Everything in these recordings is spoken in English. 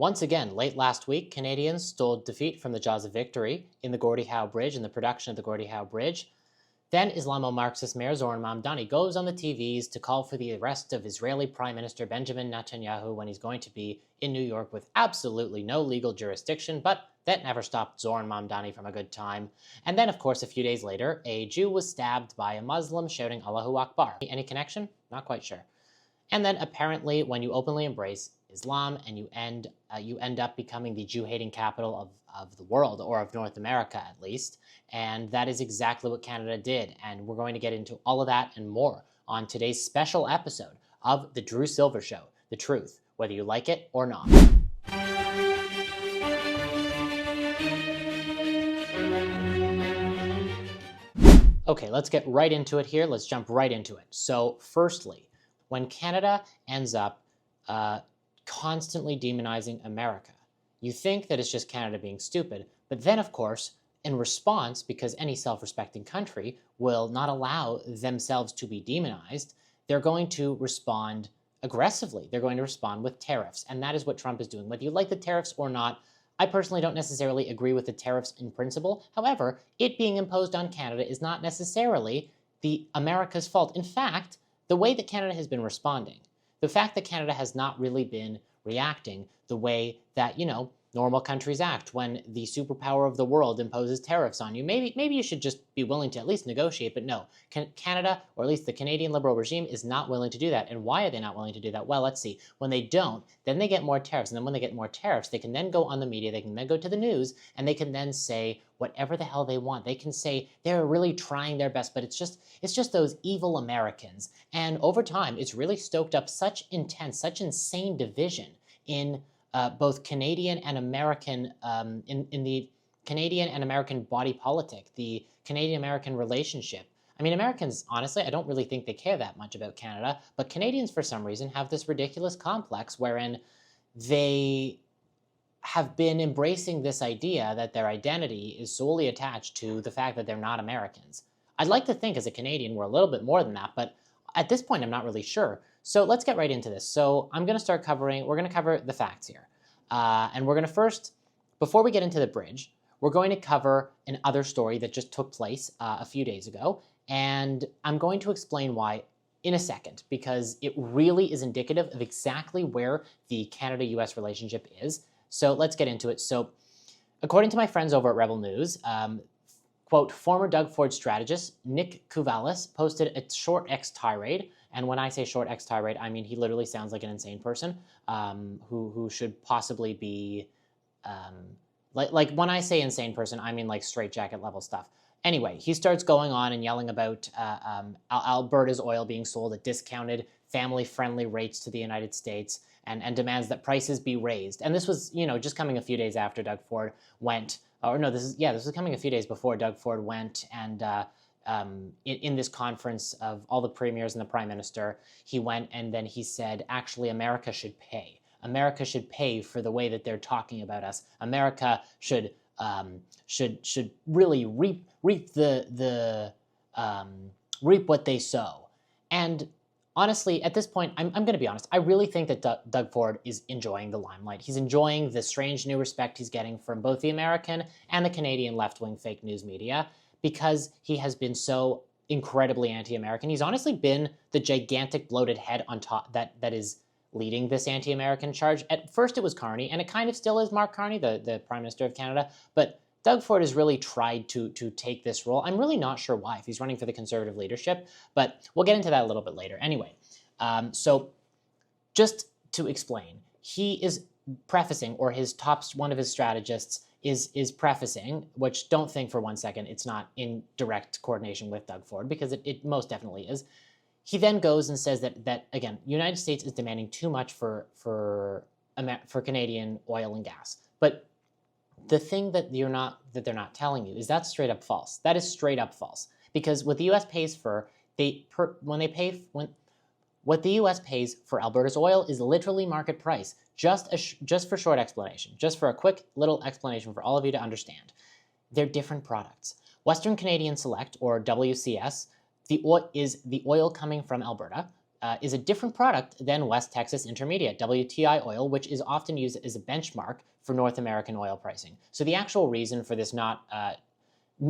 Once again, late last week, Canadians stole defeat from the jaws of victory in the Gordie Howe Bridge, in the production of the Gordie Howe Bridge. Then Islamo-Marxist Mayor Zoran Mamdani goes on the TVs to call for the arrest of Israeli Prime Minister Benjamin Netanyahu when he's going to be in New York with absolutely no legal jurisdiction, but that never stopped Zoran Mamdani from a good time. And then, of course, a few days later, a Jew was stabbed by a Muslim shouting Allahu Akbar. Any connection? Not quite sure. And then apparently when you openly embrace Islam and you end up becoming the Jew-hating capital of the world, or of North America at least, and that is exactly what Canada did. And we're going to get into all of that and more on today's special episode of The Drew Sylver Show, The Truth, whether you like it or not. Okay, let's get right into it here. Let's jump right into it. So firstly, when Canada ends up constantly demonizing America, you think that it's just Canada being stupid, but then of course, in response, because any self-respecting country will not allow themselves to be demonized, they're going to respond aggressively. They're going to respond with tariffs, and that is what Trump is doing. Whether you like the tariffs or not, I personally don't necessarily agree with the tariffs in principle. However, it being imposed on Canada is not necessarily the America's fault. In fact, the way that Canada has been responding, the fact that Canada has not really been reacting the way that, normal countries act when the superpower of the world imposes tariffs on you. Maybe you should just be willing to at least negotiate, but no. Canada, or at least the Canadian Liberal regime, is not willing to do that. And why are they not willing to do that? Well, let's see. When they don't, then they get more tariffs. And then when they get more tariffs, they can then go on the media, they can then go to the news, and they can then say whatever the hell they want. They can say they're really trying their best, but it's just those evil Americans. And over time, it's really stoked up such insane division in both Canadian and American, in the Canadian and American body politic, the Canadian-American relationship. I mean, Americans, honestly, I don't really think they care that much about Canada, but Canadians, for some reason, have this ridiculous complex wherein they have been embracing this idea that their identity is solely attached to the fact that they're not Americans. I'd like to think as a Canadian we're a little bit more than that, but at this point I'm not really sure. So let's get right into this. So we're going to cover the facts here. And we're going to first, before we get into the bridge, we're going to cover another story that just took place a few days ago. And I'm going to explain why in a second, because it really is indicative of exactly where the Canada-US relationship is. So let's get into it. So according to my friends over at Rebel News, quote, former Doug Ford strategist Nick Kouvalis posted a short X tirade. And when I say short X tirade, I mean he literally sounds like an insane person who should possibly be, like when I say insane person, I mean like straitjacket level stuff. Anyway, he starts going on and yelling about Alberta's oil being sold at discounted, family-friendly rates to the United States, and demands that prices be raised. And this was, just coming a few days after Doug Ford went, or no, this is coming a few days before Doug Ford went and in this conference of all the premiers and the prime minister, he went and then he said, actually, America should pay. America should pay for the way that they're talking about us. America should really reap what they sow. And honestly, at this point, I'm going to be honest. I really think that Doug Ford is enjoying the limelight. He's enjoying the strange new respect he's getting from both the American and the Canadian left-wing fake news media, because he has been so incredibly anti-American. He's honestly been the gigantic bloated head on top that is leading this anti-American charge. At first it was Carney, and it kind of still is Mark Carney, the Prime Minister of Canada, but Doug Ford has really tried to take this role. I'm really not sure why, if he's running for the Conservative leadership, but we'll get into that a little bit later. Anyway, so just to explain, he is prefacing, or one of his strategists is prefacing, which don't think for one second it's not in direct coordination with Doug Ford, because it most definitely is. He then goes and says that again, United States is demanding too much for Canadian oil and gas. What the US pays for, what the US pays for Alberta's oil is literally market price. Just for short explanation, just for a quick little explanation for all of you to understand. They're different products. Western Canadian Select, or WCS, is the oil coming from Alberta. is a different product than West Texas Intermediate, WTI oil, which is often used as a benchmark for North American oil pricing. So the actual reason for this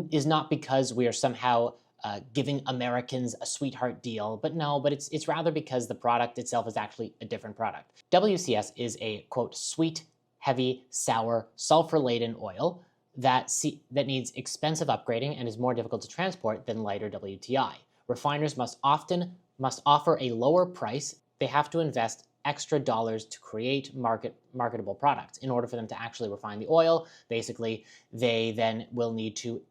is not because we are somehow giving Americans a sweetheart deal, but it's rather because the product itself is actually a different product. WCS is a, quote, sweet, heavy, sour, sulfur-laden oil that needs expensive upgrading and is more difficult to transport than lighter WTI. Refiners must offer a lower price. They have to invest extra dollars to create marketable products. In order for them to actually refine the oil, basically, they then will need to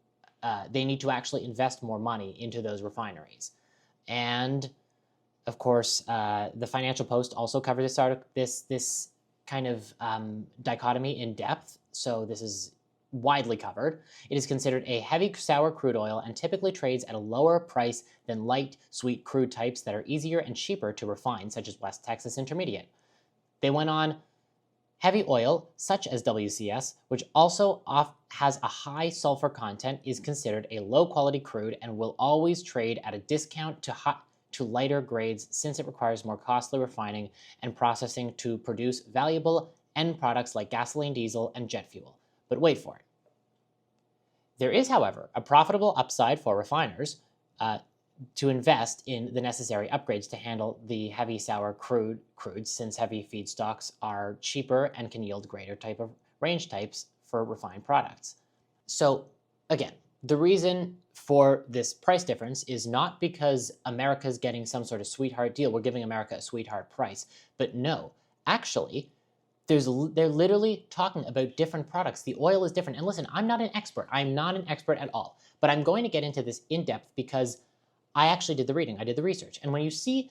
actually invest more money into those refineries. And of course, the Financial Post also covered this kind of dichotomy in depth. So this is widely covered. It is considered a heavy sour crude oil and typically trades at a lower price than light sweet crude types that are easier and cheaper to refine, such as West Texas Intermediate. They went on, heavy oil, such as WCS, which also has a high sulfur content, is considered a low-quality crude and will always trade at a discount to lighter grades since it requires more costly refining and processing to produce valuable end products like gasoline, diesel, and jet fuel. But wait for it. There is, however, a profitable upside for refiners to invest in the necessary upgrades to handle the heavy sour crudes, since heavy feedstocks are cheaper and can yield greater range types for refined products. So again, the reason for this price difference is not because America's getting some sort of sweetheart deal. We're giving America a sweetheart price. But no, actually, they're literally talking about different products. The oil is different. And listen, I'm not an expert. I'm not an expert at all. But I'm going to get into this in depth because I actually did the reading. I did the research. And when you see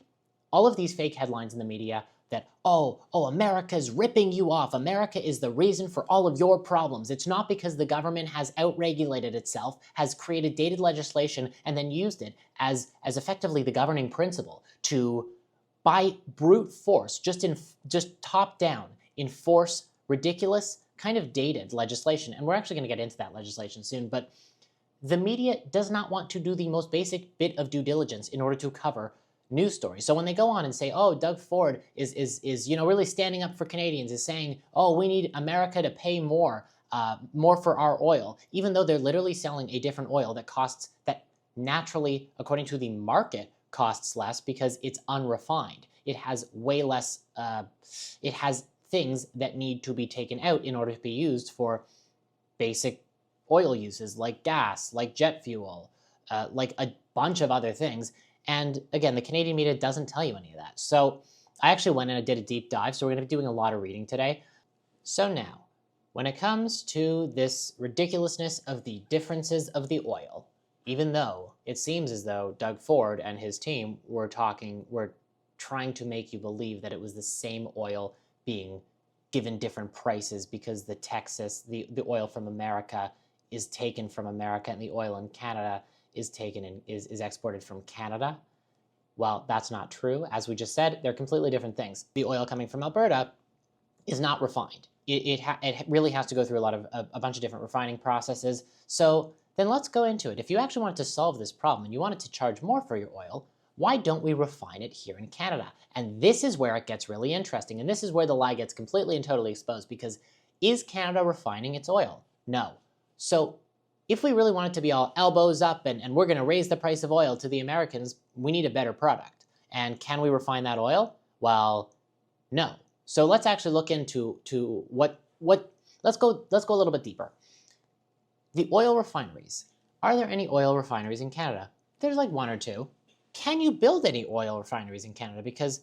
all of these fake headlines in the media that, oh, America's ripping you off. America is the reason for all of your problems. It's not because the government has outregulated itself, has created dated legislation, and then used it as effectively the governing principle to, by brute force, just top down, enforce ridiculous, kind of dated legislation. And we're actually going to get into that legislation soon, but the media does not want to do the most basic bit of due diligence in order to cover news stories. So when they go on and say, oh, Doug Ford is really standing up for Canadians, is saying, oh, we need America to pay more for our oil, even though they're literally selling a different oil that naturally, according to the market, costs less because it's unrefined. It has way less, it has things that need to be taken out in order to be used for basic oil uses like gas, like jet fuel, like a bunch of other things. And again, the Canadian media doesn't tell you any of that. So I actually went in and did a deep dive, so we're going to be doing a lot of reading today. So now, when it comes to this ridiculousness of the differences of the oil, even though it seems as though Doug Ford and his team were trying to make you believe that it was the same oil being given different prices because the oil from America is taken from America and the oil in Canada is exported from Canada. Well, that's not true. As we just said, they're completely different things. The oil coming from Alberta is not refined. It really has to go through a bunch of different refining processes. So then let's go into it. If you actually wanted to solve this problem and you wanted to charge more for your oil, why don't we refine it here in Canada? And this is where it gets really interesting. And this is where the lie gets completely and totally exposed, because is Canada refining its oil? No. So if we really want it to be all elbows up and we're going to raise the price of oil to the Americans, we need a better product. And can we refine that oil? Well, no. So let's actually look into let's go a little bit deeper. The oil refineries. Are there any oil refineries in Canada? There's like one or two. Can you build any oil refineries in Canada? Because,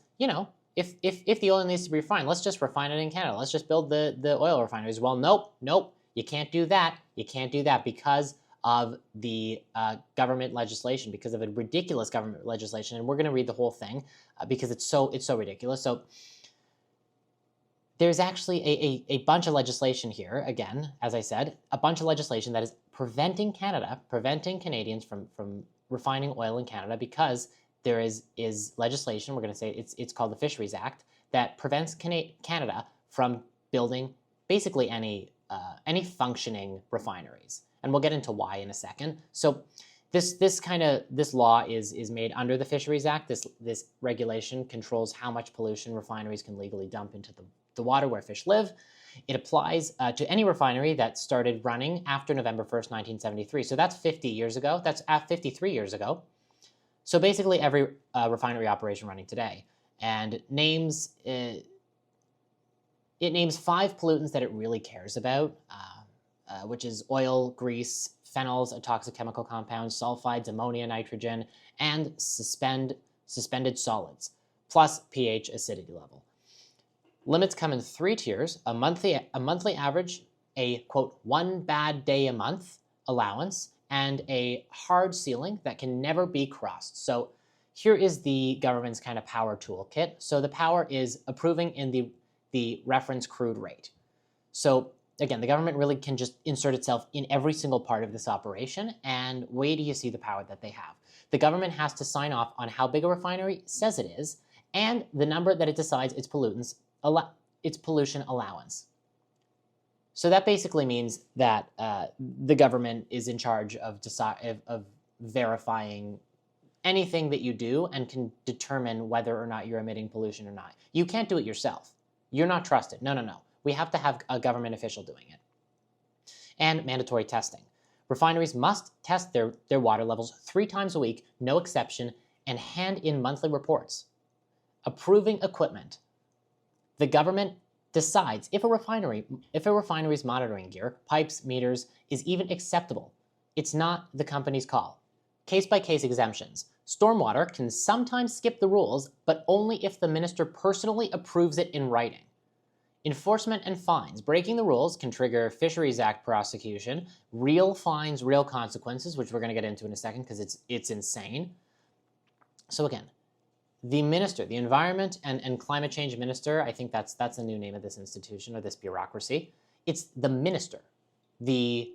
if the oil needs to be refined, let's just refine it in Canada. Let's just build the oil refineries. Well, nope. You can't do that. You can't do that because of the government legislation, because of a ridiculous government legislation. And we're going to read the whole thing because it's so ridiculous. So there's actually a bunch of legislation here. Again, as I said, a bunch of legislation that is preventing Canadians from refining oil in Canada, because there is legislation, we're going to say it's called the Fisheries Act, that prevents Canada from building basically any functioning refineries. And we'll get into why in a second. So This law is made under the Fisheries Act. This regulation controls how much pollution refineries can legally dump into the water where fish live. It applies to any refinery that started running after November 1st, 1973. So that's 50 years ago. That's 53 years ago. So basically every refinery operation running today. And it names 5 pollutants that it really cares about, which is oil, grease, phenols, a toxic chemical compound, sulfides, ammonia, nitrogen, and suspended solids, plus pH acidity level. Limits come in 3 tiers: a monthly average, a quote 1 bad day a month allowance, and a hard ceiling that can never be crossed. So here is the government's kind of power toolkit. So the power is approving in the reference crude rate. So again, the government really can just insert itself in every single part of this operation, and wait till you see the power that they have. The government has to sign off on how big a refinery says it is, and the number that it decides its pollution allowance. So that basically means that the government is in charge of verifying anything that you do and can determine whether or not you're emitting pollution or not. You can't do it yourself. You're not trusted. No. We have to have a government official doing it. And mandatory testing. Refineries must test their water levels 3 times a week, no exception, and hand in monthly reports. Approving equipment. The government decides if a refinery's monitoring gear, pipes, meters, is even acceptable. It's not the company's call. Case-by-case exemptions. Stormwater can sometimes skip the rules, but only if the minister personally approves it in writing. Enforcement and fines. Breaking the rules can trigger Fisheries Act prosecution, real fines, real consequences, which we're going to get into in a second because it's insane. So again, the minister, the Environment and Climate Change Minister, I think that's the new name of this institution or this bureaucracy. It's the minister, the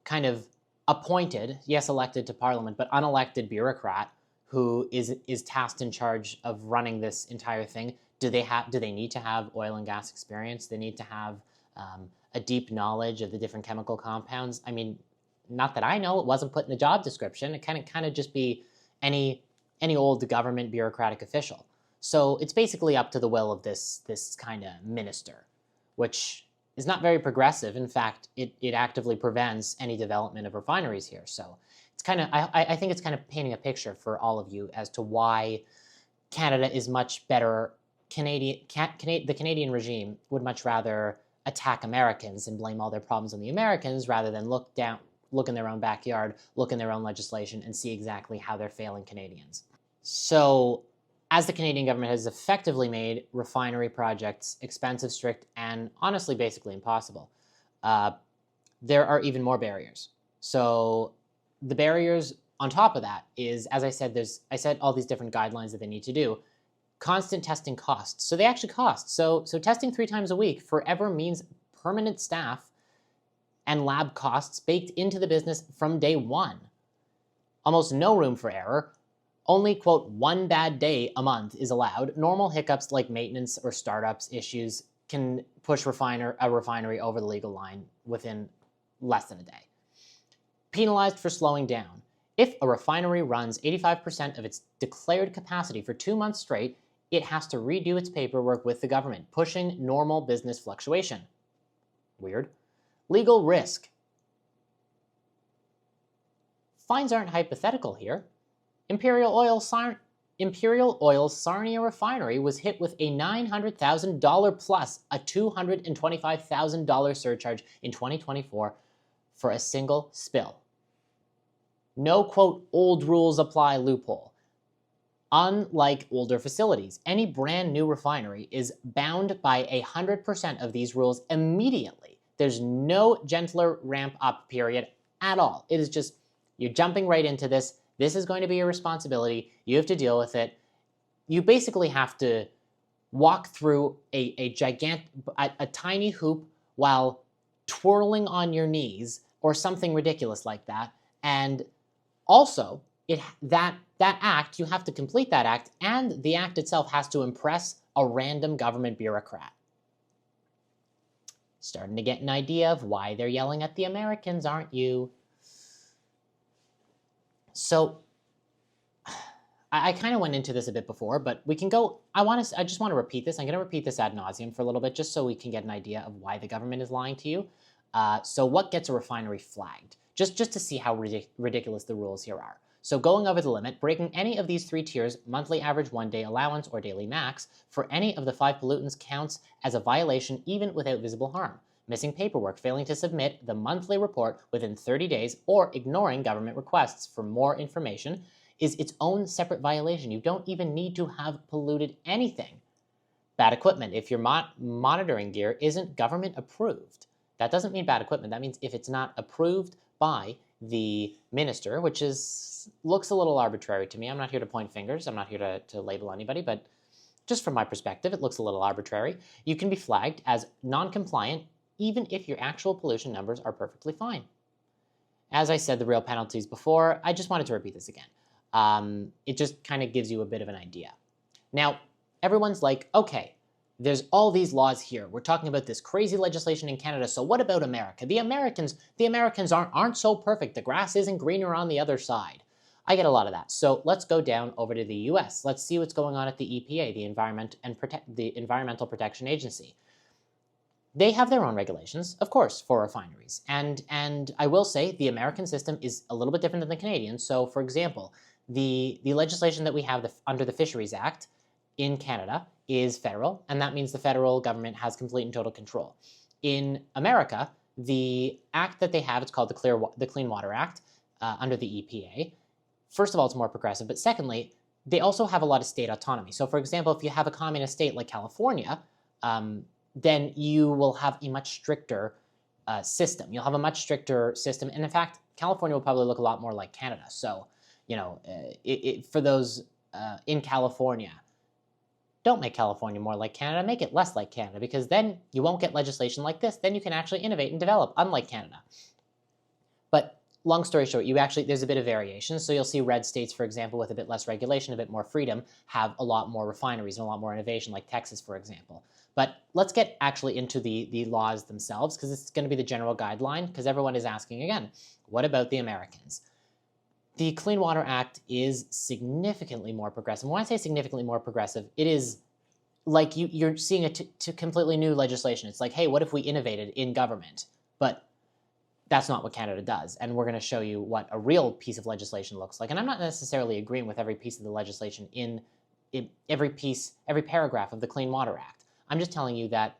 kind of appointed, yes, elected to Parliament, but unelected bureaucrat who is tasked in charge of running this entire thing. Do they need to have oil and gas experience? They need to have a deep knowledge of the different chemical compounds. I mean, not that I know. It wasn't put in the job description. It kind of just be any old government bureaucratic official. So it's basically up to the will of this kind of minister, which is not very progressive. In fact, it actively prevents any development of refineries here. So it's kind of I think it's kind of painting a picture for all of you as to why Canada is much better. The Canadian regime would much rather attack Americans and blame all their problems on the Americans rather than look in their own backyard, look in their own legislation, and see exactly how they're failing Canadians. So, as the Canadian government has effectively made refinery projects expensive, strict, and honestly basically impossible, there are even more barriers. So, the barriers on top of that is, as I said, I said all these different guidelines that they need to do. Constant testing costs. So they actually cost. So testing 3 times a week forever means permanent staff and lab costs baked into the business from day one. Almost no room for error. Only, quote, 1 bad day a month is allowed. Normal hiccups like maintenance or startups issues can push a refinery over the legal line within less than a day. Penalized for slowing down. If a refinery runs 85% of its declared capacity for 2 months straight, it has to redo its paperwork with the government, pushing normal business fluctuation. Weird. Legal risk. Fines aren't hypothetical here. Imperial Oil's Sarnia refinery was hit with a $900,000 plus a $225,000 surcharge in 2024 for a single spill. No, quote, old rules apply loophole. Unlike older facilities, any brand new refinery is bound by 100% of these rules immediately. There's no gentler ramp up period at all. It is just, you're jumping right into this. This is going to be your responsibility. You have to deal with it. You basically have to walk through a tiny hoop while twirling on your knees or something ridiculous like that. And also, that act, you have to complete that act, and the act itself has to impress a random government bureaucrat. Starting to get an idea of why they're yelling at the Americans, aren't you? So I kind of went into this a bit before, but we can go, I just want to repeat this. I'm going to repeat this ad nauseum for a little bit just so we can get an idea of why the government is lying to you. So what gets a refinery flagged? Just to see how ridiculous the rules here are. So going over the limit, breaking any of these 3 tiers, monthly average 1-day allowance or daily max, for any of the 5 pollutants counts as a violation even without visible harm. Missing paperwork, failing to submit the monthly report within 30 days, or ignoring government requests for more information is its own separate violation. You don't even need to have polluted anything. Bad equipment. If your monitoring gear isn't government approved, that doesn't mean bad equipment. That means if it's not approved by the minister, which looks a little arbitrary to me. I'm not here to point fingers. I'm not here to label anybody, but just from my perspective, it looks a little arbitrary. You can be flagged as non-compliant even if your actual pollution numbers are perfectly fine. As I said, the real penalties before, I just wanted to repeat this again. It just kind of gives you a bit of an idea. Now, everyone's like, okay, there's all these laws here. We're talking about this crazy legislation in Canada, so what about America? The Americans aren't so perfect. The grass isn't greener on the other side. I get a lot of that. So let's go down over to the US. Let's see what's going on at the EPA, the Environmental Protection Agency. They have their own regulations, of course, for refineries. And I will say the American system is a little bit different than the Canadian. So, for example, the legislation that we have under the Fisheries Act in Canada is federal, and that means the federal government has complete and total control. In America, the act that they have, it's called the Clean Water Act under the EPA. First of all, it's more progressive, but secondly, they also have a lot of state autonomy. So, for example, if you have a communist state like California, then you will have a much stricter system. You'll have a much stricter system, and in fact, California will probably look a lot more like Canada. So, you know, for those in California, don't make California more like Canada, make it less like Canada, because then you won't get legislation like this. Then you can actually innovate and develop, unlike Canada. But long story short, there's a bit of variation. So you'll see red states, for example, with a bit less regulation, a bit more freedom, have a lot more refineries and a lot more innovation, like Texas, for example. But let's get actually into the laws themselves, because it's going to be the general guideline, because everyone is asking again, what about the Americans? The Clean Water Act is significantly more progressive. When I say significantly more progressive, it is like you're seeing a completely new legislation. It's like, hey, what if we innovated in government? But that's not what Canada does, and we're going to show you what a real piece of legislation looks like. And I'm not necessarily agreeing with every piece of the legislation in every paragraph of the Clean Water Act. I'm just telling you that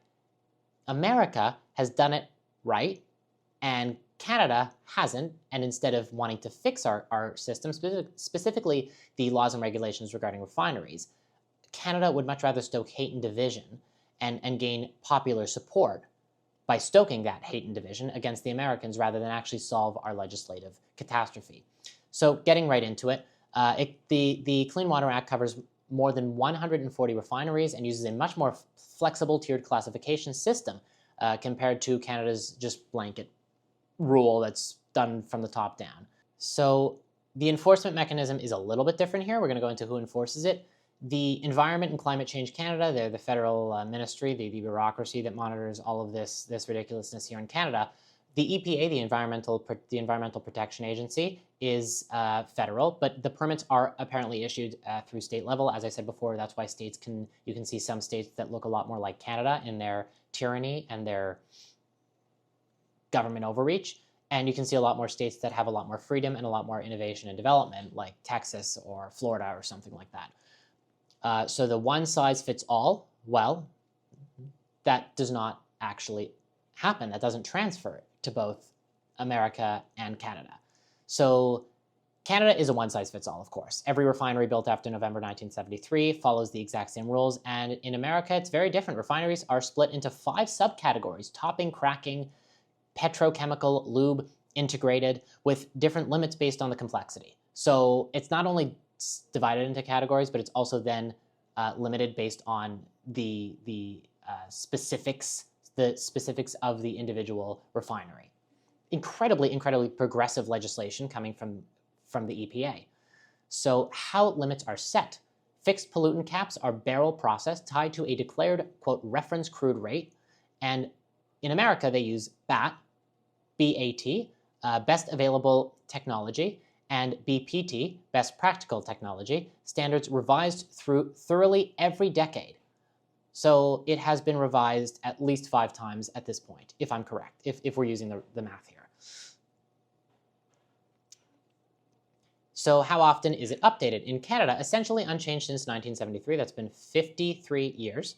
America has done it right, and Canada hasn't, and instead of wanting to fix our system, specifically the laws and regulations regarding refineries, Canada would much rather stoke hate and division and gain popular support by stoking that hate and division against the Americans rather than actually solve our legislative catastrophe. So getting right into it, the Clean Water Act covers more than 140 refineries and uses a much more flexible tiered classification system compared to Canada's just blanket rule that's done from the top down. So the enforcement mechanism is a little bit different here. We're going to go into who enforces it. The Environment and Climate Change Canada, they're the federal ministry, the bureaucracy that monitors all of this ridiculousness here in Canada. The EPA, the Environmental Protection Agency, is federal, but the permits are apparently issued through state level. As I said before, that's why you can see some states that look a lot more like Canada in their tyranny and their government overreach. And you can see a lot more states that have a lot more freedom and a lot more innovation and development, like Texas or Florida or something like that. So the one size fits all, well, that does not actually happen. That doesn't transfer to both America and Canada. So Canada is a one size fits all, of course. Every refinery built after November 1973 follows the exact same rules. And in America, it's very different. Refineries are split into 5 subcategories: topping, cracking, petrochemical, lube, integrated, with different limits based on the complexity. So it's not only divided into categories, but it's also then limited based on the specifics of the individual refinery. Incredibly progressive legislation coming from the EPA. So how limits are set. Fixed pollutant caps are barrel process tied to a declared, quote, reference crude rate. And in America, they use BAT, B-A-T, best available technology. and BPT, Best Practical Technology, standards revised through thoroughly every decade. So it has been revised at least 5 times at this point, if I'm correct, if we're using the math here. So how often is it updated? In Canada, essentially unchanged since 1973. That's been 53 years.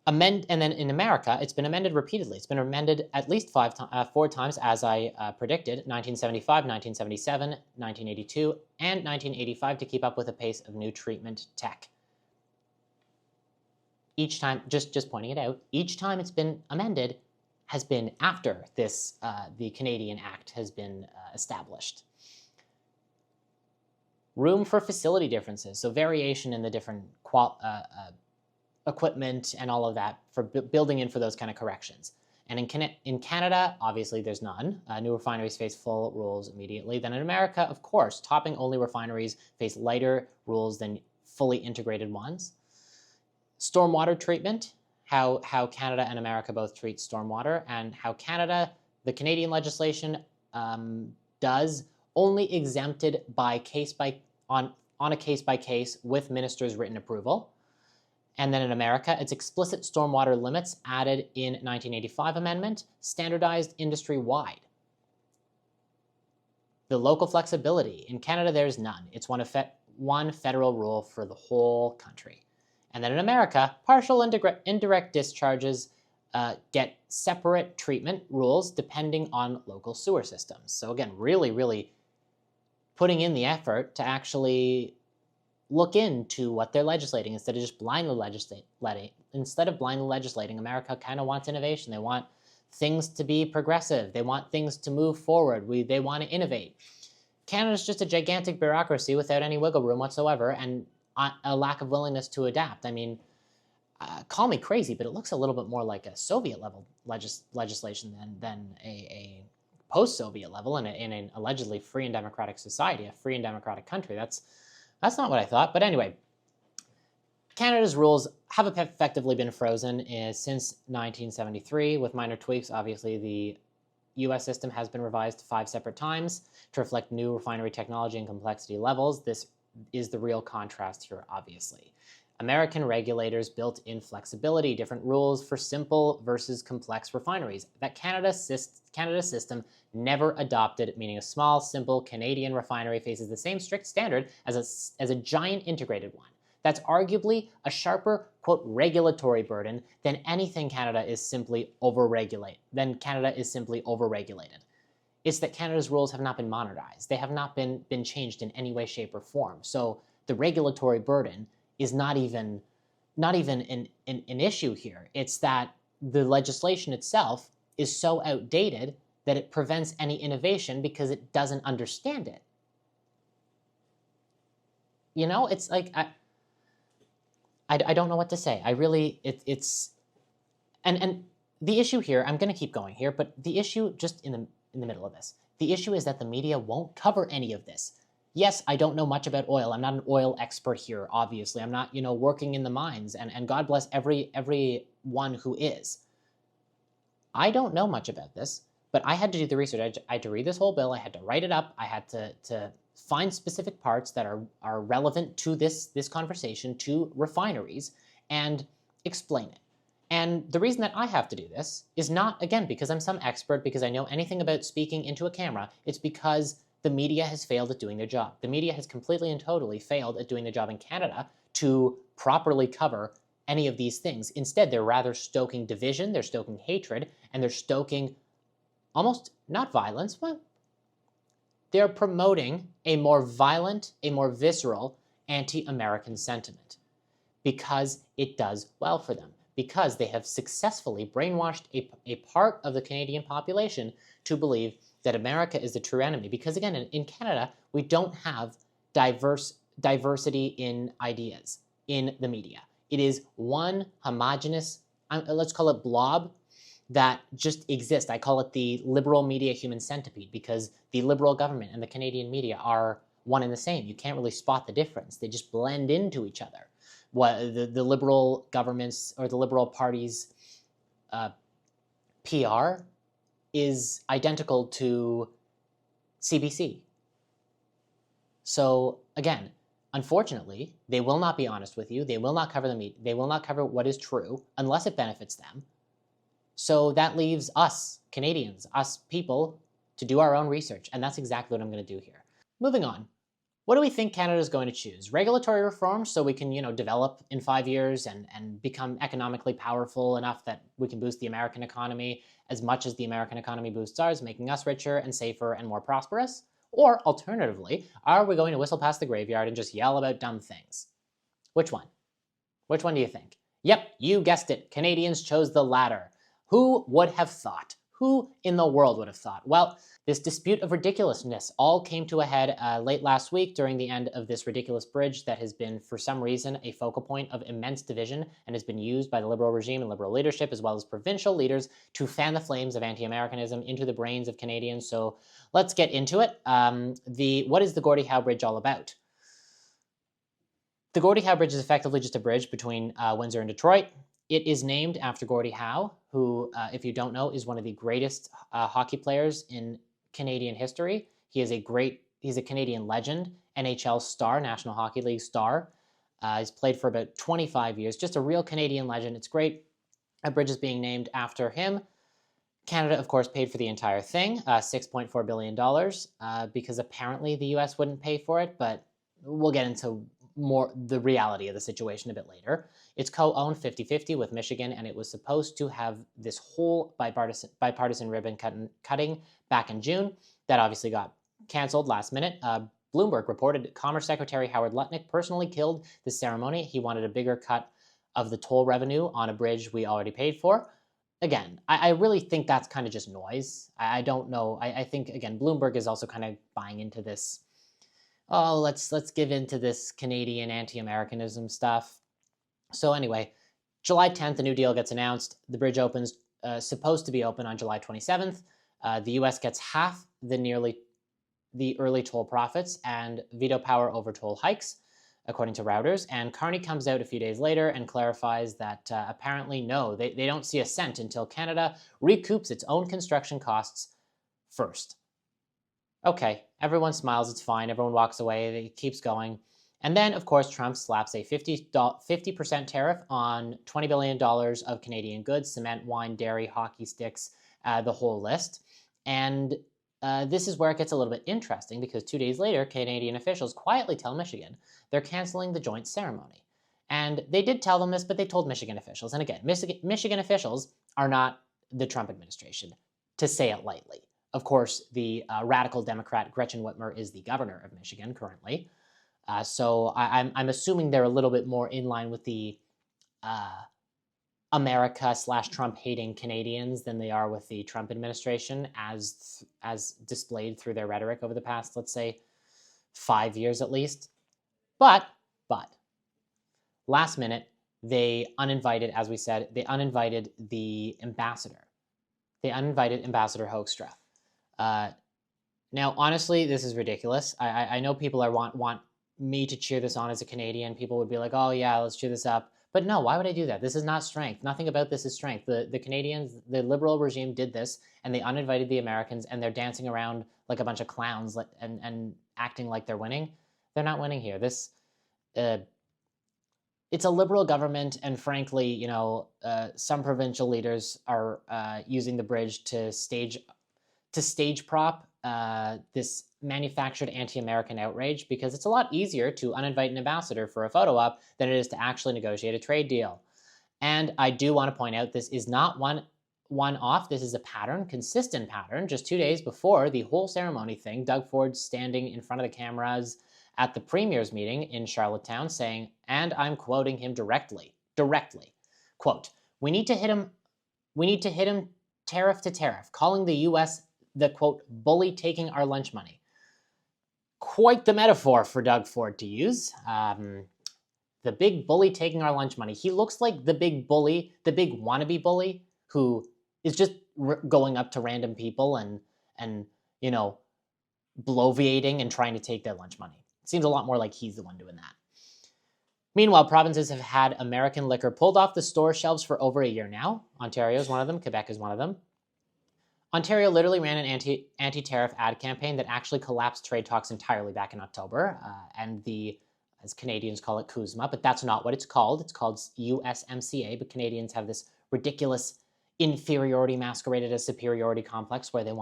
And then in America, it's been amended repeatedly. It's been amended at least 4 times, as I predicted, 1975, 1977, 1982, and 1985 to keep up with the pace of new treatment tech. Each time, just pointing it out, each time it's been amended has been after this, the Canadian Act has been established. Room for facility differences, so variation in the different equipment and all of that for building in for those kind of corrections. And in Canada, obviously there's none. New refineries face full rules immediately. Then in America, of course, topping-only refineries face lighter rules than fully integrated ones. Stormwater treatment, how Canada and America both treat stormwater, and how Canada, the Canadian legislation does only exempted by on a case-by-case with ministers' written approval. And then in America, it's explicit stormwater limits added in 1985 amendment, standardized industry-wide. The local flexibility. In Canada, there's none. It's one federal rule for the whole country. And then in America, partial indirect discharges get separate treatment rules depending on local sewer systems. So again, really, really putting in the effort to actually look into what they're legislating instead of just blindly legislating. Instead of blindly legislating, America kind of wants innovation. They want things to be progressive. They want things to move forward. They want to innovate. Canada's just a gigantic bureaucracy without any wiggle room whatsoever and a lack of willingness to adapt. I mean, call me crazy, but it looks a little bit more like a Soviet-level legislation than a post-Soviet level in an allegedly free and democratic society, a free and democratic country. That's not what I thought. But anyway, Canada's rules have effectively been frozen since 1973 with minor tweaks. Obviously, the U.S. system has been revised 5 separate times to reflect new refinery technology and complexity levels. This is the real contrast here, obviously. American regulators built in flexibility, different rules for simple versus complex refineries that Canada's system never adopted, meaning a small, simple Canadian refinery faces the same strict standard as a giant integrated one. That's arguably a sharper, quote, regulatory burden than anything Canada is simply overregulated. It's that Canada's rules have not been modernized. They have not been changed in any way, shape, or form. So the regulatory burden is not even an issue here. It's that the legislation itself is so outdated that it prevents any innovation because it doesn't understand it. You know, it's like, I don't know what to say. I really, and the issue here, I'm going to keep going here, but the issue just in the middle of this, the issue is that the media won't cover any of this. Yes, I don't know much about oil. I'm not an oil expert here, obviously. I'm not, working in the mines, and God bless everyone who is. I don't know much about this, but I had to do the research. I had to read this whole bill. I had to write it up. I had to find specific parts that are relevant to this conversation, to refineries, and explain it. And the reason that I have to do this is not, again, because I'm some expert, because I know anything about speaking into a camera. It's because the media has failed at doing their job. The media has completely and totally failed at doing their job in Canada to properly cover any of these things. Instead, they're rather stoking division, they're stoking hatred, and they're stoking almost, not violence, but they're promoting a more violent, a more visceral anti-American sentiment because it does well for them, because they have successfully brainwashed a part of the Canadian population to believe that America is the true enemy. Because again, in Canada, we don't have diversity in ideas in the media. It is one homogenous, let's call it blob, that just exists. I call it the liberal media human centipede because the liberal government and the Canadian media are one and the same. You can't really spot the difference. They just blend into each other. What the liberal governments or the liberal party's PR is identical to CBC So again, unfortunately, they will not be honest with you. They will not cover the meat. They will not cover what is true unless it benefits them. So that leaves us, Canadians, us people, to do our own research. And that's exactly what I'm going to do here. Moving on. What do we think Canada is going to choose? Regulatory reform so we can, develop in 5 years and become economically powerful enough that we can boost the American economy as much as the American economy boosts ours, making us richer and safer and more prosperous? Or alternatively, are we going to whistle past the graveyard and just yell about dumb things? Which one? Which one do you think? Yep, you guessed it. Canadians chose the latter. Who would have thought? Who in the world would have thought? Well, this dispute of ridiculousness all came to a head late last week during the end of this ridiculous bridge that has been, for some reason, a focal point of immense division and has been used by the Liberal regime and Liberal leadership as well as provincial leaders to fan the flames of anti-Americanism into the brains of Canadians. So let's get into it. What is the Gordie Howe Bridge all about? The Gordie Howe Bridge is effectively just a bridge between Windsor and Detroit. It is named after Gordie Howe, who, if you don't know, is one of the greatest hockey players in Canadian history. He's a Canadian legend, NHL star, National Hockey League star. He's played for about 25 years, just a real Canadian legend. It's great. A bridge is being named after him. Canada, of course, paid for the entire thing, $6.4 billion, because apparently the US wouldn't pay for it, but we'll get into more the reality of the situation a bit later. It's co-owned 50-50 with Michigan, and it was supposed to have this whole bipartisan ribbon cutting back in June. That obviously got canceled last minute. Bloomberg reported Commerce Secretary Howard Lutnick personally killed the ceremony. He wanted a bigger cut of the toll revenue on a bridge we already paid for. Again, I really think that's kind of just noise. I don't know. I think, again, Bloomberg is also kind of buying into this, oh, let's give into this Canadian anti-Americanism stuff. So anyway, July 10th, the new deal gets announced. The bridge opens, supposed to be open on July 27th. The U.S. gets half the early toll profits and veto power over toll hikes, according to Reuters. And Carney comes out a few days later and clarifies that apparently no, they don't see a cent until Canada recoups its own construction costs first. Okay, everyone smiles, it's fine, everyone walks away, it keeps going. And then, of course, Trump slaps a 50% tariff on $20 billion of Canadian goods, cement, wine, dairy, hockey sticks, the whole list. And this is where it gets a little bit interesting because 2 days later, Canadian officials quietly tell Michigan they're canceling the joint ceremony. And they did tell them this, but they told Michigan officials. And again, Michigan officials are not the Trump administration, to say it lightly. Of course, the radical Democrat Gretchen Whitmer is the governor of Michigan currently. So I'm assuming they're a little bit more in line with the America/Trump hating Canadians than they are with the Trump administration, as displayed through their rhetoric over the past, let's say, 5 years at least. But last minute, they uninvited, as we said, they uninvited the ambassador. They uninvited Ambassador Hoekstra. Now, honestly, this is ridiculous. I know people want me to cheer this on as a Canadian. People would be like, oh yeah, let's cheer this up. But no, why would I do that? This is not strength. Nothing about this is strength. The Canadians, the Liberal regime did this, and they uninvited the Americans, and they're dancing around like a bunch of clowns and acting like they're winning. They're not winning here. It's a Liberal government, and frankly, some provincial leaders are using the bridge to stage prop this manufactured anti-American outrage, because it's a lot easier to uninvite an ambassador for a photo op than it is to actually negotiate a trade deal. And I do want to point out, this is not one-off. This is a pattern, consistent pattern. Just 2 days before the whole ceremony thing, Doug Ford standing in front of the cameras at the Premier's meeting in Charlottetown saying, and I'm quoting him directly, quote, we need to hit him tariff to tariff, calling the U.S. the, quote, bully taking our lunch money. Quite the metaphor for Doug Ford to use. The big bully taking our lunch money. He looks like the big bully, the big wannabe bully who is just going up to random people and bloviating and trying to take their lunch money. It seems a lot more like he's the one doing that. Meanwhile, provinces have had American liquor pulled off the store shelves for over a year now. Ontario is one of them. Quebec is one of them. Ontario literally ran an anti-tariff ad campaign that actually collapsed trade talks entirely back in October, and as Canadians call it, CUSMA, but that's not what it's called. It's called USMCA, but Canadians have this ridiculous inferiority masqueraded as superiority complex where they're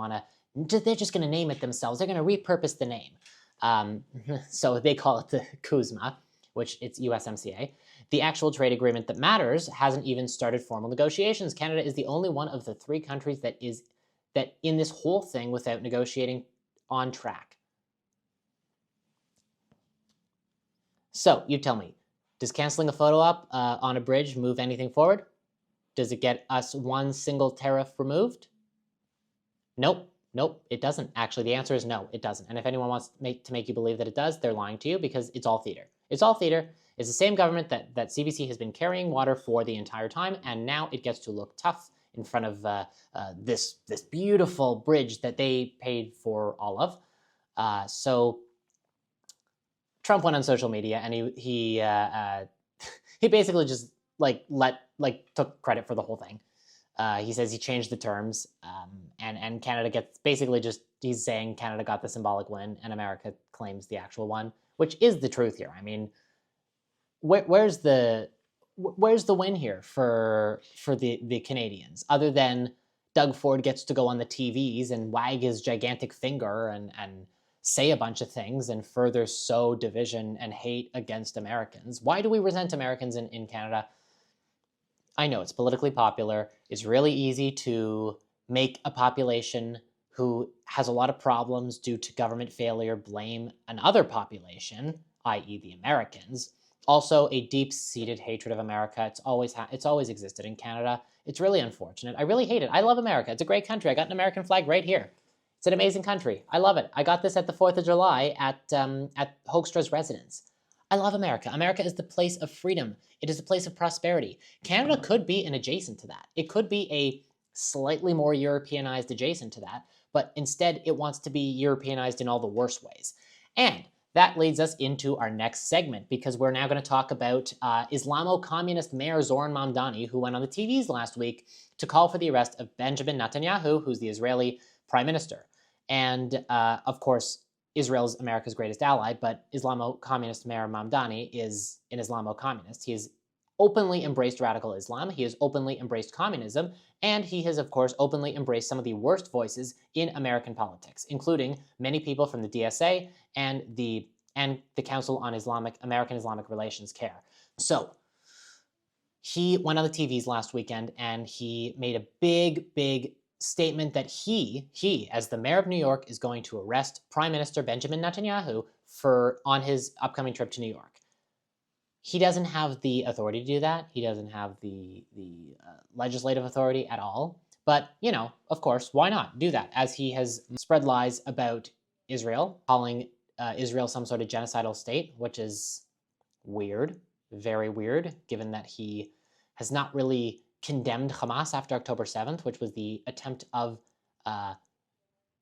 just going to name it themselves. They're going to repurpose the name. So they call it the CUSMA, which it's USMCA. The actual trade agreement that matters hasn't even started formal negotiations. Canada is the only one of the 3 countries that in this whole thing without negotiating on track. So you tell me, does canceling a photo op on a bridge move anything forward? Does it get us one single tariff removed? Nope, it doesn't. Actually, the answer is no, it doesn't. And if anyone wants to make you believe that it does, they're lying to you because it's all theater. It's all theater. It's the same government that CBC has been carrying water for the entire time, and now it gets to look tough in front of this beautiful bridge that they paid for all of. So Trump went on social media and he basically just took credit for the whole thing. He says he changed the terms, and Canada gets basically he's saying Canada got the symbolic win and America claims the actual one, which is the truth here. I mean, where's the win here for the Canadians, other than Doug Ford gets to go on the TVs and wag his gigantic finger and say a bunch of things and further sow division and hate against Americans? Why do we resent Americans in Canada? I know it's politically popular. It's really easy to make a population who has a lot of problems due to government failure blame another population, i.e. the Americans. Also, a deep-seated hatred of America. It's always existed in Canada. It's really unfortunate. I really hate it. I love America. It's a great country. I got an American flag right here. It's an amazing country. I love it. I got this at the 4th of July at Hoekstra's residence. I love America. America is the place of freedom. It is a place of prosperity. Canada could be an adjacent to that. It could be a slightly more Europeanized adjacent to that, but instead it wants to be Europeanized in all the worst ways. And that leads us into our next segment, because we're now going to talk about Islamo-communist Mayor Zoran Mamdani, who went on the TVs last week to call for the arrest of Benjamin Netanyahu, who's the Israeli prime minister. And of course, Israel is America's greatest ally, but Islamo-communist Mayor Mamdani is an Islamo-communist. He has openly embraced radical Islam, he has openly embraced communism, and he has, of course, openly embraced some of the worst voices in American politics, including many people from the DSA and the Council on American Islamic Relations CARE. So he went on the TVs last weekend and he made a big statement that he, as the mayor of New York, is going to arrest Prime Minister Benjamin Netanyahu on his upcoming trip to New York. He doesn't have the authority to do that. He doesn't have the legislative authority at all. But, of course, why not do that? As he has spread lies about Israel, calling Israel some sort of genocidal state, which is weird, very weird, given that he has not really condemned Hamas after October 7th, which was the attempt of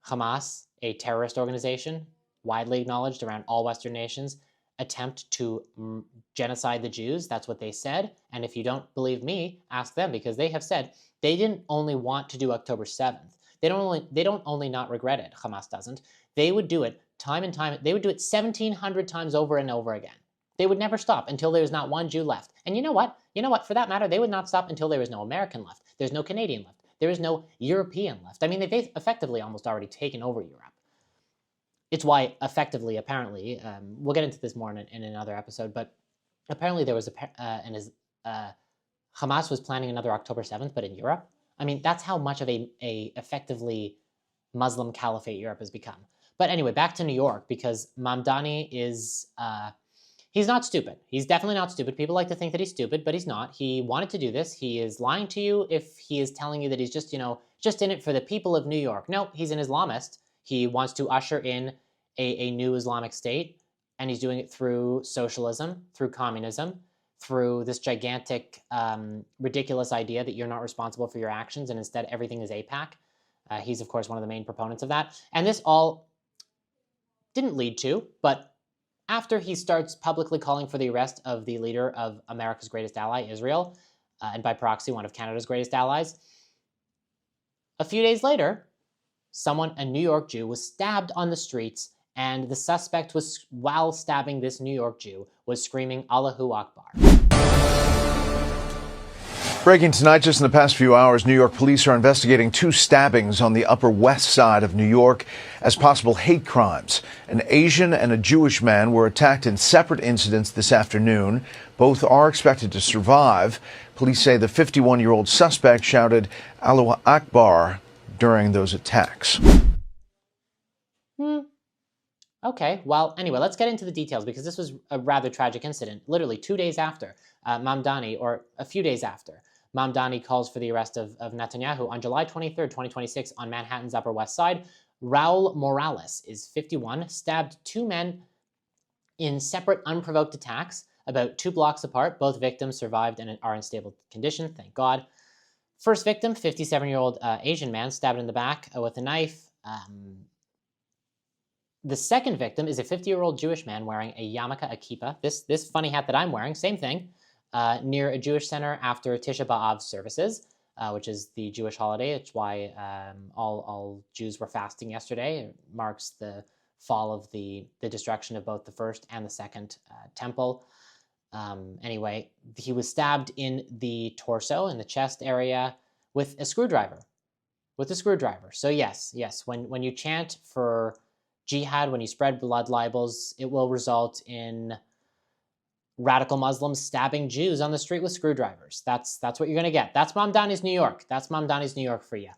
Hamas, a terrorist organization, widely acknowledged around all Western nations, attempt to genocide the Jews. That's what they said. And if you don't believe me, ask them, because they have said they didn't only want to do October 7th. They don't only not regret it, Hamas doesn't. They would do it time and time. They would do it 1,700 times over and over again. They would never stop until there was not one Jew left. And you know what? For that matter, they would not stop until there was no American left. There's no Canadian left. There is no European left. I mean, they've effectively almost already taken over Europe. It's why, effectively, apparently, we'll get into this more in another episode, but apparently there was Hamas was planning another October 7th, but in Europe. I mean, that's how much of a effectively Muslim caliphate Europe has become. But anyway, back to New York, because Mamdani is, he's not stupid. He's definitely not stupid. People like to think that he's stupid, but he's not. He wanted to do this. He is lying to you if he is telling you that he's just in it for the people of New York. No, he's an Islamist. He wants to usher in a new Islamic state, and he's doing it through socialism, through communism, through this gigantic, ridiculous idea that you're not responsible for your actions, and instead everything is AIPAC. He's, of course, one of the main proponents of that. And this all didn't lead to, but after he starts publicly calling for the arrest of the leader of America's greatest ally, Israel, and by proxy, one of Canada's greatest allies, a few days later, a New York Jew, was stabbed on the streets, and the suspect was, while stabbing this New York Jew, was screaming Allahu Akbar. Breaking tonight, just in the past few hours, New York police are investigating 2 stabbings on the Upper West Side of New York as possible hate crimes. An Asian and a Jewish man were attacked in separate incidents this afternoon. Both are expected to survive. Police say the 51-year-old suspect shouted Allahu Akbar during those attacks. Okay, well, anyway, let's get into the details, because this was a rather tragic incident. Literally 2 days after Mamdani, or a few days after, Mamdani calls for the arrest of Netanyahu on July 23rd, 2026, on Manhattan's Upper West Side. Raul Morales is 51, stabbed 2 men in separate unprovoked attacks about 2 blocks apart. Both victims survived and are in stable condition, thank God. First victim, 57-year-old Asian man, stabbed in the back with a knife. The second victim is a 50-year-old Jewish man wearing a yarmulke, a kippah, this funny hat that I'm wearing, same thing, near a Jewish center after Tisha B'Av services, which is the Jewish holiday. It's why all Jews were fasting yesterday. It marks the fall of the destruction of both the first and the second temple. Anyway, he was stabbed in the torso, in the chest area, with a screwdriver. So yes, when you chant for jihad, when you spread blood libels, it will result in radical Muslims stabbing Jews on the street with screwdrivers. That's what you're going to get. That's Mamdani's New York. That's Mamdani's New York for you.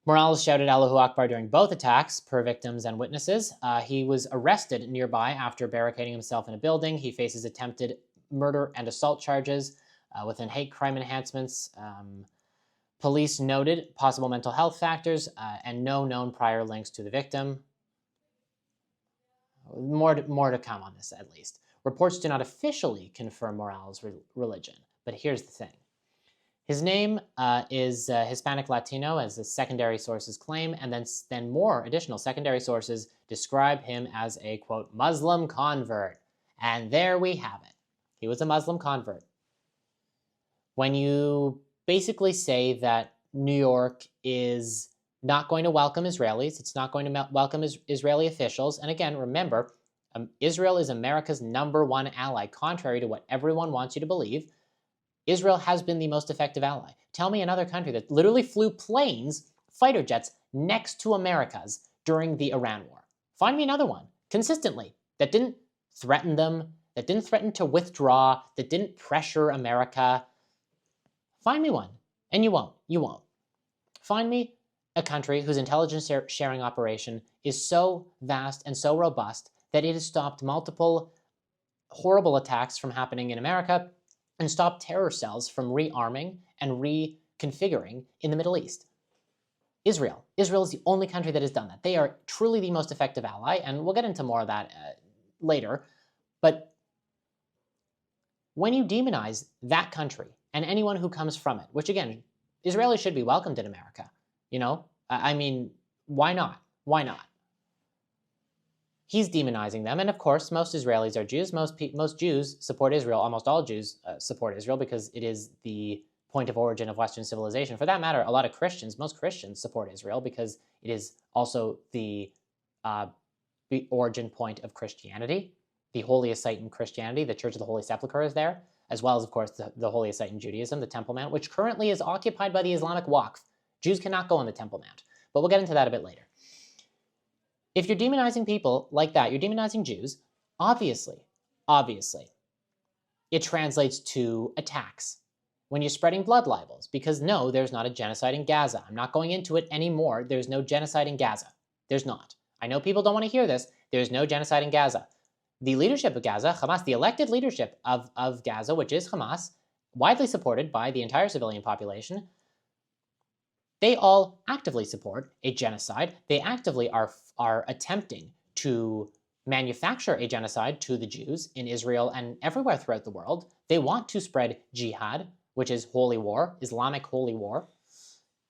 Morales shouted Allahu Akbar during both attacks, per victims and witnesses. He was arrested nearby after barricading himself in a building. He faces attempted murder and assault charges within hate crime enhancements. Police noted possible mental health factors and no known prior links to the victim. More to come on this, at least. Reports do not officially confirm Morales' religion, but here's the thing. His name is Hispanic Latino, as the secondary sources claim, and then more additional secondary sources describe him as a, quote, Muslim convert. And there we have it. He was a Muslim convert. When you basically say that New York is not going to welcome Israelis, it's not going to welcome Israeli officials, and again, remember, Israel is America's #1 ally, contrary to what everyone wants you to believe. Israel has been the most effective ally. Tell me another country that literally flew planes, fighter jets, next to America's during the Iran war. Find me another one, consistently, that didn't threaten them, that didn't threaten to withdraw, that didn't pressure America. Find me one, and you won't. Find me a country whose intelligence sharing operation is so vast and so robust that it has stopped multiple horrible attacks from happening in America and stopped terror cells from rearming and reconfiguring in the Middle East. Israel. Israel is the only country that has done that. They are truly the most effective ally, and we'll get into more of that later. But when you demonize that country and anyone who comes from it, which again, Israelis should be welcomed in America, you know? I mean, why not? Why not? He's demonizing them, and of course, most Israelis are Jews. Most Jews support Israel. Almost all Jews support Israel because it is the point of origin of Western civilization. For that matter, a lot of Christians, most Christians support Israel because it is also the origin point of Christianity, the holiest site in Christianity. The Church of the Holy Sepulchre is there, as well as, of course, the holiest site in Judaism, the Temple Mount, which currently is occupied by the Islamic Waqf. Jews cannot go on the Temple Mount, but we'll get into that a bit later. If you're demonizing people like that, you're demonizing Jews, obviously, it translates to attacks when you're spreading blood libels, because no, there's not a genocide in Gaza. I'm not going into it anymore. There's no genocide in Gaza. There's not. I know people don't want to hear this. There's no genocide in Gaza. The leadership of Gaza, Hamas, the elected leadership of Gaza, which is Hamas, widely supported by the entire civilian population, they all actively support a genocide. They actively are attempting to manufacture a genocide to the Jews in Israel and everywhere throughout the world. They want to spread jihad, which is holy war, Islamic holy war.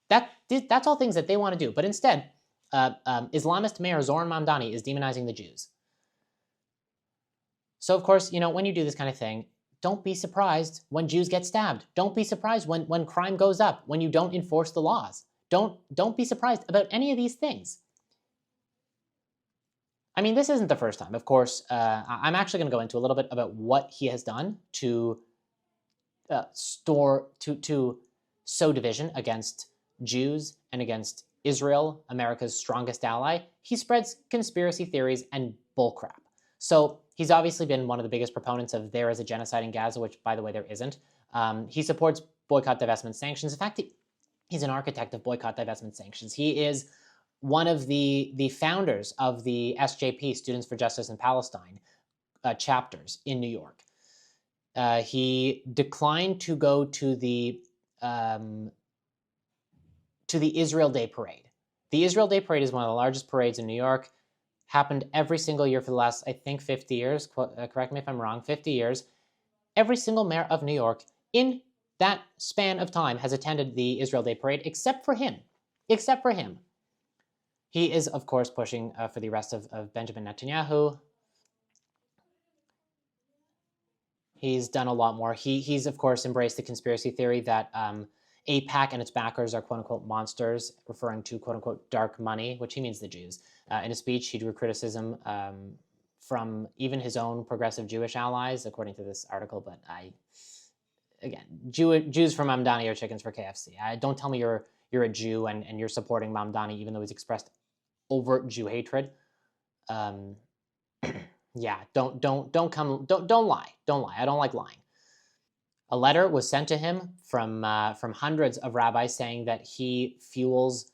That's all things that they want to do. But instead, Islamist Mayor Zoran Mamdani is demonizing the Jews. So, of course, you know, when you do this kind of thing, don't be surprised when Jews get stabbed. Don't be surprised when crime goes up, when you don't enforce the laws. don't be surprised about any of these things. I mean, this isn't the first time. Of course, I'm actually going to go into a little bit about what he has done to sow division against Jews and against Israel, America's strongest ally. He spreads conspiracy theories and bullcrap. So he's obviously been one of the biggest proponents of there is a genocide in Gaza, which, by the way, there isn't. He supports boycott, divestment, sanctions. In fact, he's an architect of boycott, divestment, sanctions. He is one of the founders of the SJP, Students for Justice in Palestine, chapters in New York. He declined to go to the Israel Day Parade. The Israel Day Parade is one of the largest parades in New York. Happened every single year for the last, I think, 50 years. Correct me if I'm wrong, 50 years. Every single mayor of New York in that span of time has attended the Israel Day Parade, except for him. Except for him. He is, of course, pushing for the arrest of Benjamin Netanyahu. He's done a lot more. He's, of course, embraced the conspiracy theory that AIPAC and its backers are quote-unquote monsters, referring to quote-unquote dark money, which he means the Jews. In a speech, he drew criticism from even his own progressive Jewish allies, according to this article, but again, Jews for Mamdani are chickens for KFC. Don't tell me you're a Jew and you're supporting Mamdani, even though he's expressed overt Jew hatred. Yeah, don't lie. Don't lie. I don't like lying. A letter was sent to him from hundreds of rabbis saying that he fuels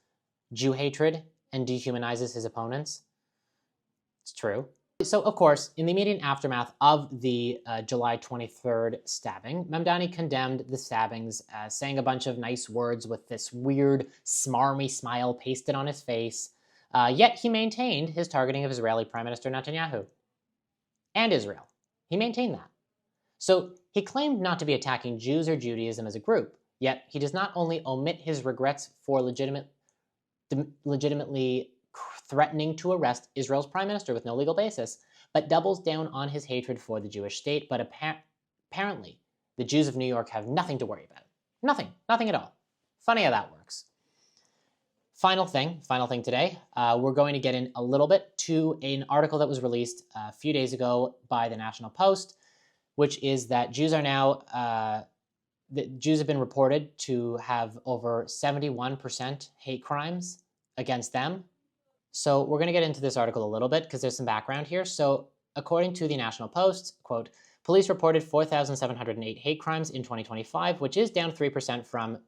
Jew hatred and dehumanizes his opponents. It's true. So, of course, in the immediate aftermath of the July 23rd stabbing, Mamdani condemned the stabbings, saying a bunch of nice words with this weird, smarmy smile pasted on his face. Yet he maintained his targeting of Israeli Prime Minister Netanyahu and Israel. He maintained that. So he claimed not to be attacking Jews or Judaism as a group, yet he does not only omit his regrets for legitimately threatening to arrest Israel's prime minister with no legal basis, but doubles down on his hatred for the Jewish state. But apparently, the Jews of New York have nothing to worry about. Nothing at all. Funny how that works. Final thing today, we're going to get in a little bit to an article that was released a few days ago by the National Post, which is that Jews are now, Jews have been reported to have over 71% hate crimes against them. So we're going to get into this article a little bit because there's some background here. So according to the National Post, quote, police reported 4,708 hate crimes in 2025, which is down 3% from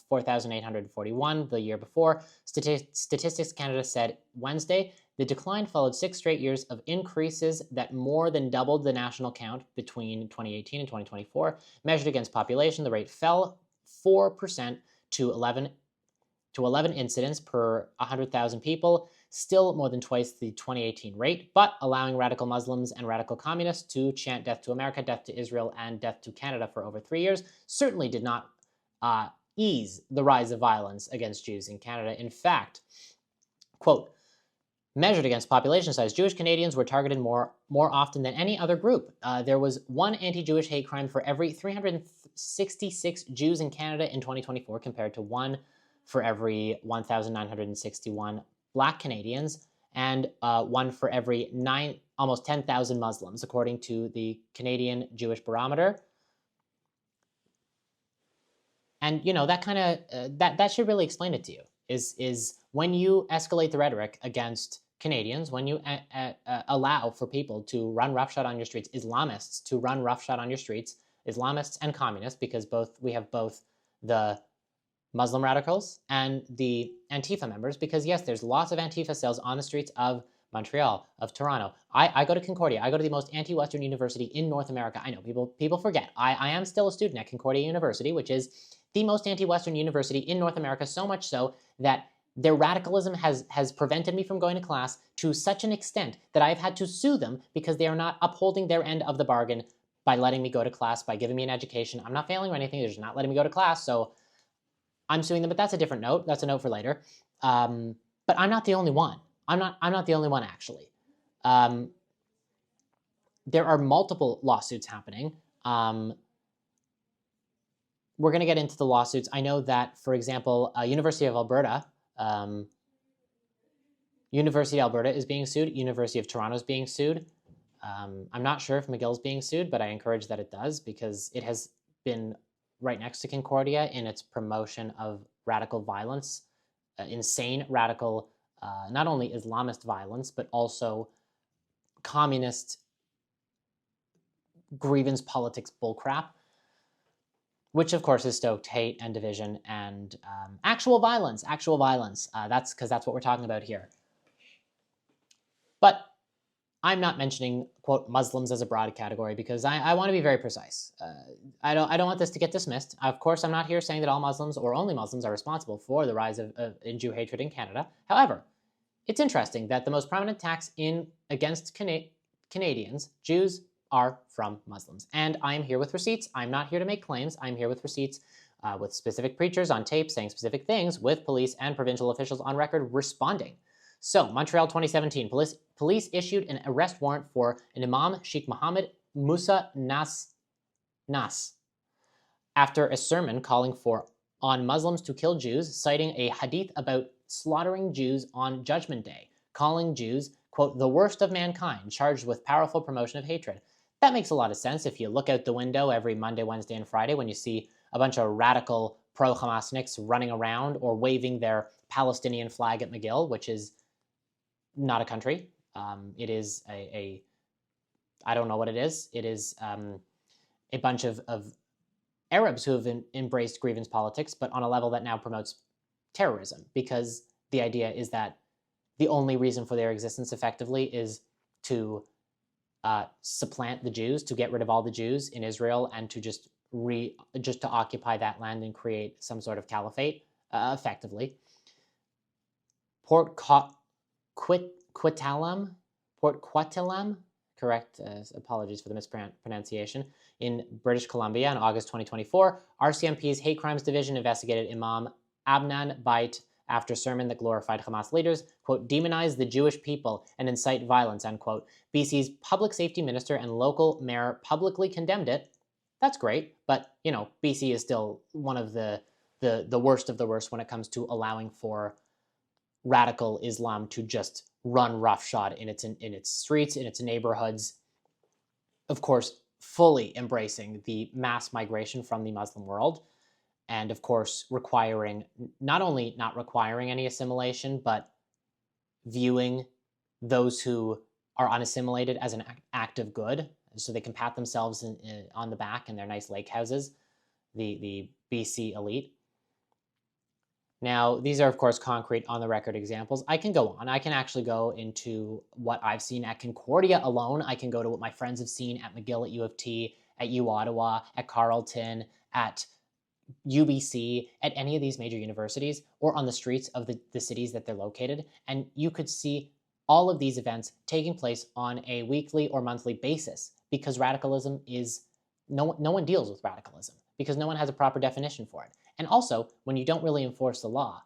4,841 the year before. Statistics Canada said Wednesday the decline followed 6 straight years of increases that more than doubled the national count between 2018 and 2024. Measured against population, the rate fell 4% to 11 incidents per 100,000 people, still more than twice the 2018 rate, but allowing radical Muslims and radical communists to chant death to America, death to Israel, and death to Canada for over 3 years certainly did not ease the rise of violence against Jews in Canada. In fact, quote, measured against population size, Jewish Canadians were targeted more often than any other group. There was one anti-Jewish hate crime for every 366 Jews in Canada in 2024, compared to one for every 1,961 Black Canadians, and one for every almost 10,000 Muslims, according to the Canadian Jewish Barometer. And that kind of that should really explain it to you. Is when you escalate the rhetoric against Canadians, when you allow for people to run roughshod on your streets, Islamists to run roughshod on your streets, Islamists and communists, because we have both the Muslim radicals and the Antifa members, because yes, there's lots of Antifa cells on the streets of Montreal, of Toronto. I go to Concordia. I go to the most anti-Western university in North America. I know people forget. I am still a student at Concordia University, which is the most anti-Western university in North America, so much so that their radicalism has prevented me from going to class to such an extent that I've had to sue them because they are not upholding their end of the bargain by letting me go to class, by giving me an education. I'm not failing or anything. They're just not letting me go to class, so I'm suing them, but that's a different note. That's a note for later. But I'm not the only one. I'm not the only one, actually. There are multiple lawsuits happening. we're going to get into the lawsuits. I know that, for example, University of Alberta is being sued. University of Toronto is being sued. I'm not sure if McGill's being sued, but I encourage that it does, because it has been right next to Concordia in its promotion of radical violence, insane radical, not only Islamist violence, but also communist grievance politics bullcrap, which of course has stoked hate and division and actual violence. That's because that's what we're talking about here. But I'm not mentioning, quote, Muslims as a broad category, because I want to be very precise. I don't want this to get dismissed. Of course, I'm not here saying that all Muslims or only Muslims are responsible for the rise of Jew hatred in Canada. However, it's interesting that the most prominent attacks against Canadians, Jews, are from Muslims. And I'm here with receipts. I'm not here to make claims. I'm here with receipts, with specific preachers on tape saying specific things, with police and provincial officials on record responding. So, Montreal 2017, police issued an arrest warrant for an Imam, Sheikh Mohammed Musa Nas, after a sermon calling on Muslims to kill Jews, citing a hadith about slaughtering Jews on Judgment Day, calling Jews, quote, the worst of mankind, charged with powerful promotion of hatred. That makes a lot of sense if you look out the window every Monday, Wednesday, and Friday when you see a bunch of radical pro-Hamasniks running around or waving their Palestinian flag at McGill, which is not a country. It is I don't know what it is. It is a bunch of Arabs who have embraced grievance politics, but on a level that now promotes terrorism, because the idea is that the only reason for their existence effectively is to supplant the Jews, to get rid of all the Jews in Israel, and to just to occupy that land and create some sort of caliphate, effectively. Port Coquitlam, correct, apologies for the mispronunciation, in British Columbia in August 2024, RCMP's Hate Crimes Division investigated Imam Abnan Bait after sermon that glorified Hamas leaders, quote, demonize the Jewish people and incite violence, unquote. BC's public safety minister and local mayor publicly condemned it. That's great, but, you know, BC is still one of the worst of the worst when it comes to allowing for radical Islam to just run roughshod in its streets, in its neighborhoods. Of course, fully embracing the mass migration from the Muslim world, and of course requiring, not only not requiring any assimilation, but viewing those who are unassimilated as an act of good, so they can pat themselves on the back in their nice lake houses, the BC elite. Now, these are, of course, concrete, on-the-record examples. I can go on. I can actually go into what I've seen at Concordia alone. I can go to what my friends have seen at McGill, at U of T, at U Ottawa, at Carleton, at UBC, at any of these major universities, or on the streets of the cities that they're located. And you could see all of these events taking place on a weekly or monthly basis, because radicalism is, no one deals with radicalism, because no one has a proper definition for it. And also, when you don't really enforce the law,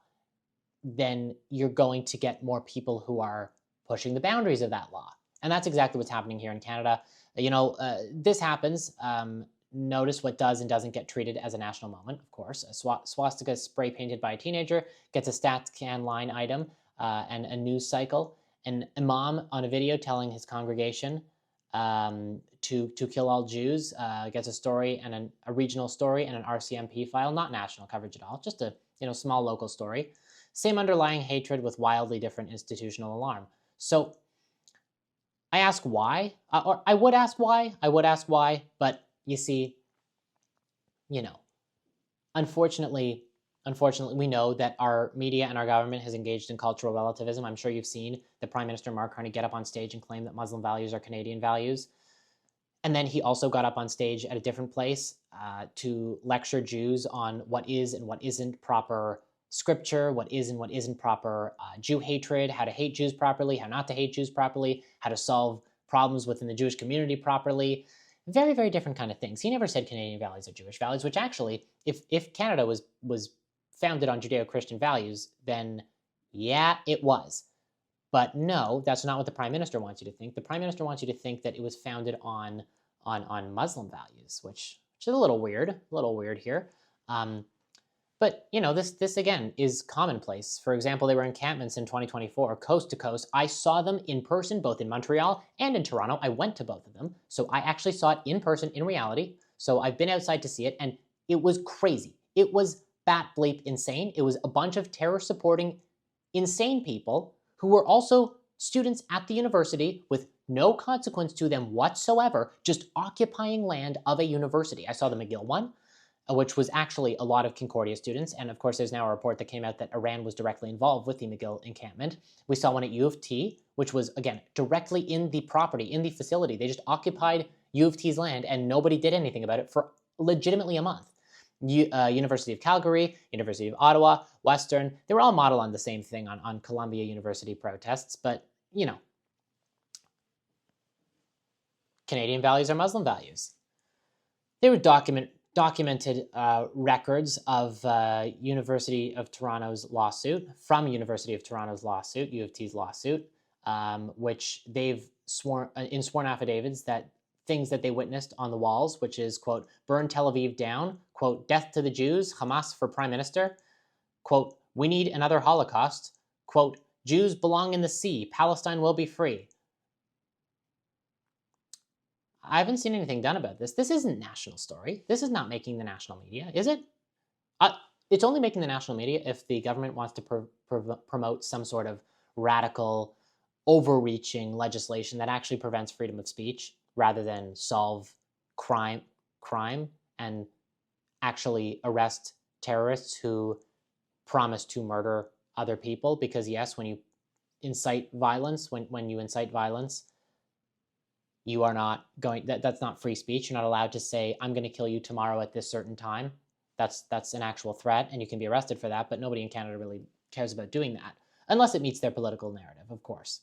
then you're going to get more people who are pushing the boundaries of that law. And that's exactly what's happening here in Canada. You know, this happens. Notice what does and doesn't get treated as a national moment, of course. A swastika spray painted by a teenager gets a StatCan line item and a news cycle. An imam on a video telling his congregation to kill all Jews gets a story and a regional story and an RCMP file, not national coverage at all, just a small local story. Same underlying hatred with wildly different institutional alarm. So I ask why, or I would ask why, but you see, unfortunately, we know that our media and our government has engaged in cultural relativism. I'm sure you've seen the Prime Minister Mark Carney get up on stage and claim that Muslim values are Canadian values. And then he also got up on stage at a different place to lecture Jews on what is and what isn't proper scripture, what is and what isn't proper Jew hatred, how to hate Jews properly, how not to hate Jews properly, how to solve problems within the Jewish community properly. Very, very different kind of things. He never said Canadian values are Jewish values, which actually, if Canada was founded on Judeo-Christian values, then yeah, it was. But no, that's not what the Prime Minister wants you to think. The Prime Minister wants you to think that it was founded on Muslim values, which is a little weird here. But, this again is commonplace. For example, there were encampments in 2024, coast to coast. I saw them in person, both in Montreal and in Toronto. I went to both of them. So I actually saw it in person, in reality. So I've been outside to see it, and it was crazy. It was bat bleep insane. It was a bunch of terror-supporting insane people who were also students at the university with no consequence to them whatsoever, just occupying land of a university. I saw the McGill one, which was actually a lot of Concordia students. And of course, there's now a report that came out that Iran was directly involved with the McGill encampment. We saw one at U of T, which was, again, directly in the property, in the facility. They just occupied U of T's land and nobody did anything about it for legitimately a month. University of Calgary, University of Ottawa, Western, they were all modeled on the same thing on Columbia University protests, but, Canadian values are Muslim values. There were documented records of University of Toronto's lawsuit, from University of Toronto's lawsuit, U of T's lawsuit, which they've sworn in sworn affidavits that things that they witnessed on the walls, which is, quote, burn Tel Aviv down, quote, death to the Jews, Hamas for prime minister, quote, we need another Holocaust, quote, Jews belong in the sea, Palestine will be free. I haven't seen anything done about this. This isn't national story. This is not making the national media, is it? It's only making the national media if the government wants to promote some sort of radical, overreaching legislation that actually prevents freedom of speech rather than solve crime and actually arrest terrorists who promise to murder other people. Because yes, when you incite violence, when you incite violence, you are not going, that's not free speech. You're not allowed to say, I'm going to kill you tomorrow at this certain time. That's an actual threat, and you can be arrested for that, but nobody in Canada really cares about doing that, unless it meets their political narrative, of course.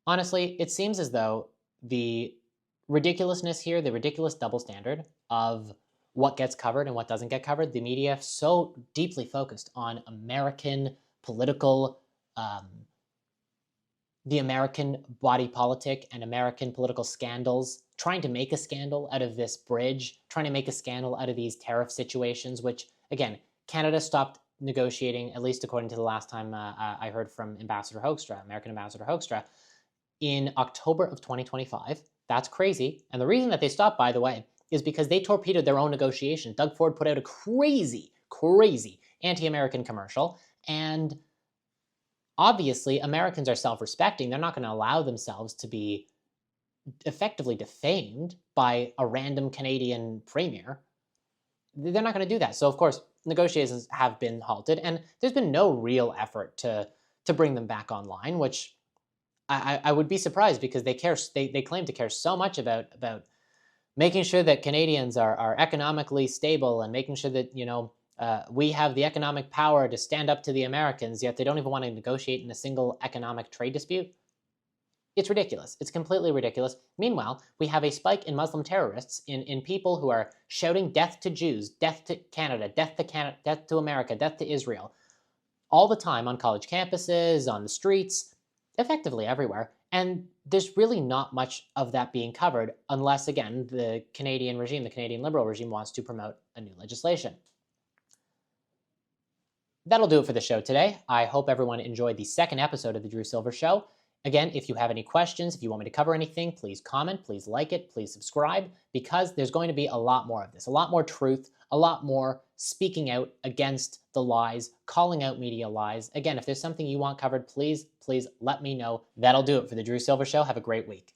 Honestly, it seems as though the ridiculousness here, the ridiculous double standard of what gets covered and what doesn't get covered, the media so deeply focused on American political, the American body politic and American political scandals, trying to make a scandal out of this bridge, trying to make a scandal out of these tariff situations, which, again, Canada stopped negotiating, at least according to the last time I heard from Ambassador Hoekstra, American Ambassador Hoekstra, in October of 2025. That's crazy. And the reason that they stopped, by the way, is because they torpedoed their own negotiation. Doug Ford put out a crazy anti-American commercial, and obviously, Americans are self-respecting. They're not going to allow themselves to be effectively defamed by a random Canadian premier. They're not going to do that. So, of course, negotiations have been halted, and there's been no real effort to bring them back online, which I would be surprised, because they claim to care so much about making sure that Canadians are economically stable and making sure that, we have the economic power to stand up to the Americans, yet they don't even want to negotiate in a single economic trade dispute. It's ridiculous. It's completely ridiculous. Meanwhile, we have a spike in Muslim terrorists, in people who are shouting death to Jews, death to Canada, death to America, death to Israel, all the time on college campuses, on the streets, effectively everywhere. And there's really not much of that being covered unless, again, the Canadian regime, the Canadian Liberal regime, wants to promote a new legislation. That'll do it for the show today. I hope everyone enjoyed the second episode of the Drew Sylver Show. Again, if you have any questions, if you want me to cover anything, please comment, please like it, please subscribe, because there's going to be a lot more of this, a lot more truth, a lot more speaking out against the lies, calling out media lies. Again, if there's something you want covered, please let me know. That'll do it for the Drew Sylver Show. Have a great week.